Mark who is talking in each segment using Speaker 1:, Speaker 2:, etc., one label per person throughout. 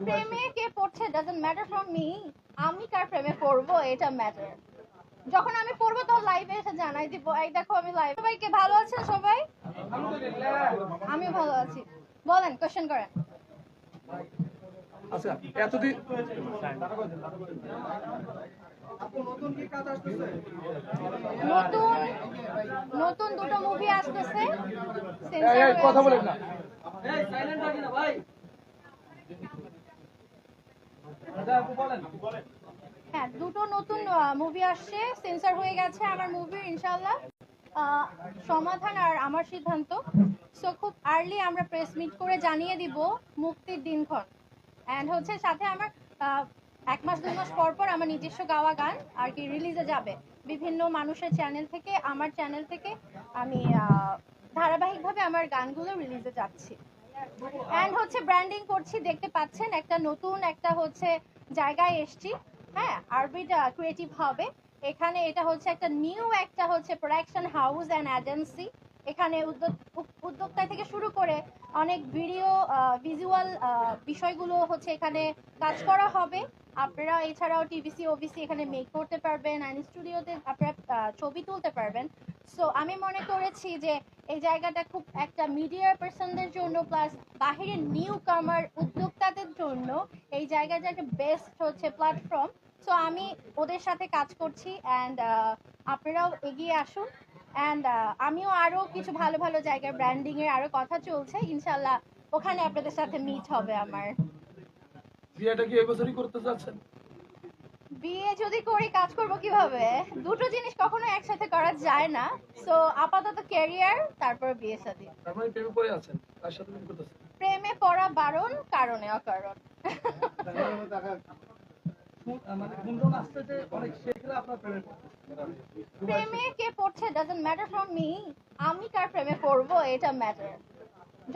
Speaker 1: প্রেমে কে পড়ছে doesn't matter for me. আমি কার প্রেমে পড়বো এটা ম্যাটার। যখন আমি পড়বো তখন লাইভে এসে জানাই দিব, এই দেখো আমি লাইভ। সবাই কে ভালো আছেন সবাই? আমিও ভালো আছি। বলেন, কোশ্চেন করেন।
Speaker 2: আচ্ছা, এতদিন
Speaker 1: নতুন দুটো মুভি আসতেছে।
Speaker 2: কথা বলেন না।
Speaker 1: হ্যাঁ, দুটো নতুন মুভি আসছে, সেন্সর হয়ে গেছে আমার মুভি ইনশাআল্লাহ। সমাধান আর আমার সিদ্ধান্ত। সো খুব আর্লি আমরা প্রেস মিট করে জানিয়ে দিব মুক্তির দিনক্ষণ। অ্যান্ড হচ্ছে সাথে আমার 1 মাস 2 মাস পর পর আমার নিজস্ব গাওয়া গান আর কি রিলিজে যাবে বিভিন্ন মানুষের চ্যানেল থেকে, আমার চ্যানেল থেকে। আমি ধারাবাহিকভাবে আমার গানগুলো রিলিজে যাচ্ছি। অ্যান্ড হচ্ছে ব্র্যান্ডিং করছি, দেখতে পাচ্ছেন একটা নতুন একটা হচ্ছে জায়গায় এসছি। হ্যাঁ, আরবিট ক্রিয়েটিভ হবে এখানে। এটা হচ্ছে একটা নিউ একটা হচ্ছে প্রোডাকশন হাউস অ্যান্ড এজেন্সি। এখানে উদ্যোক্তা থেকে শুরু করে অনেক ভিডিও ভিজুয়াল বিষয়গুলো হচ্ছে এখানে কাজ করা হবে। আপনারা এছাড়াও টিভিসি ওবিসি এখানে মেক করতে পারবেন, অ্যান্ড স্টুডিওতে আপনারা ছবি তুলতে পারবেন। সো আমি মনে করেছি যে এই জায়গাটা খুব একটা মিডিয়া পার্সনদের জন্য প্লাস বাহিরের নিউ কামার উদ্যোক্তাদের জন্য এই জায়গাটা একটা বেস্ট হচ্ছে প্ল্যাটফর্ম। সো আমি ওদের সাথে কাজ করছি, অ্যান্ড আপনারাও এগিয়ে আসুন। অ্যান্ড আমিও আরও কিছু ভালো ভালো জায়গায় ব্র্যান্ডিংয়ের আরও কথা চলছে, ইনশাল্লাহ ওখানে আপনাদের সাথে মিট হবে আমার।
Speaker 2: বিয়েটা কি এই বছরই করতে যাচ্ছেন?
Speaker 1: বিয়ে যদি করি কাজ করব কিভাবে? দুটো জিনিস কখনো একসাথে করা যায় না। সো আপাতত ক্যারিয়ার, তারপর বিয়ে শাদী।
Speaker 2: তার মানে প্রেমে পড়ে আছেন, তার সাথে কি করতেছেন?
Speaker 1: প্রেমে পড়া বারণ, কারণে অকারণ। প্রেমে কে পড়ছে ডাজন্ট ম্যাটার ফর মি। আমি কার প্রেমে পড়বো এটা ম্যাটার।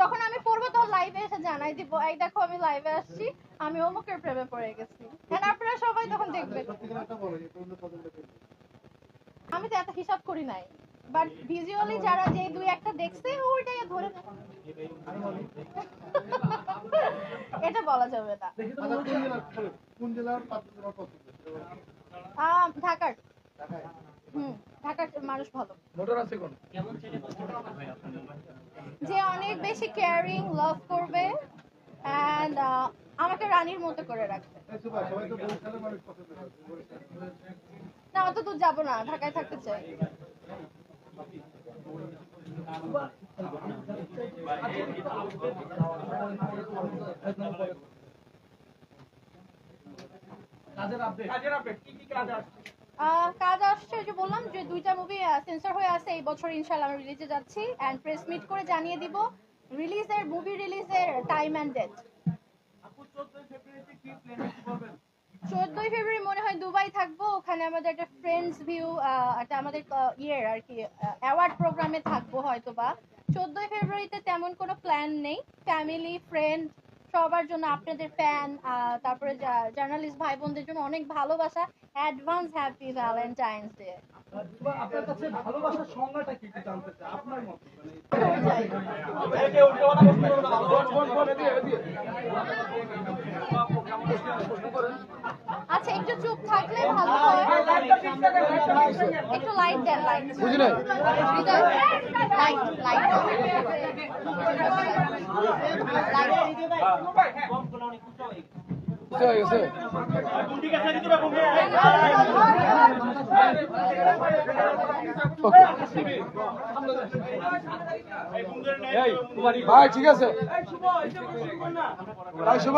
Speaker 1: যখন আমি পড়বো তখন লাইভে এসে জানাই দিব, এই দেখো আমি লাইভে আসছি, আমি অমুকের প্রেমে পড়ে গেছি। আপনারা সবাই তখন দেখবেন। আমি তো এত হিসাব করি নাই, বাট ভিজুয়ালি যারা যে 2-1টা দেখছে ওইটাই ধরে নেয়। এটা বলা যাবে না।
Speaker 2: কোন জেলার?
Speaker 1: ঢাকার। ঢাকার মানুষ ভালো।
Speaker 2: মোটর আছে কোন?
Speaker 1: যে অনেক বেশি কেয়ারিং, লাভ করবে, এন্ড আমাকে রানীর মতো করে রাখবে। না, অত দূর যাবো না, ঢাকায় থাকতে চাই। কাজ আসছে, যে বললাম যে 2টা মুভি সেন্সর হয়ে আছে এই বছর, ইনশাআল্লাহ আমি রিলিজে যাচ্ছি। এন্ড প্রেস মিট করে জানিয়ে দিব রিলিজের, মুভি রিলিজের টাইম এন্ড ডেট। 14ই ফেব্রুয়ারি মনে হয় দুবাই থাকবো। ওখানে আমাদের একটা ফ্রেন্ডস ভিউ, একটা আমাদের ইয়ের আর কি অ্যাওয়ার্ড প্রোগ্রামে থাকবো হয়তো বা। 14ই ফেব্রুয়ারিতে তেমন কোনো প্ল্যান নেই। ফ্যামিলি, ফ্রেন্ড সবার জন্য, আপনাদের ফ্যান, তারপরে জার্নালিস্ট ভাই বোনদের জন্য অনেক ভালোবাসা। Advance happy Valentine's day.
Speaker 2: আপনার কাছে ভালোবাসার সংজ্ঞাটা কি একটু জানতে চাই আপনার মত।
Speaker 1: আচ্ছা, একটু চুপ থাকলে ভালো হয়। একটু লাইট দেন, লাইট।
Speaker 2: বুঝি নাই।
Speaker 1: Light, light.
Speaker 2: হয়ে গেছে। ভাই ঠিক আছে ভাই, শুভ।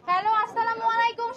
Speaker 1: হ্যালো, আসসালামু আলাইকুম।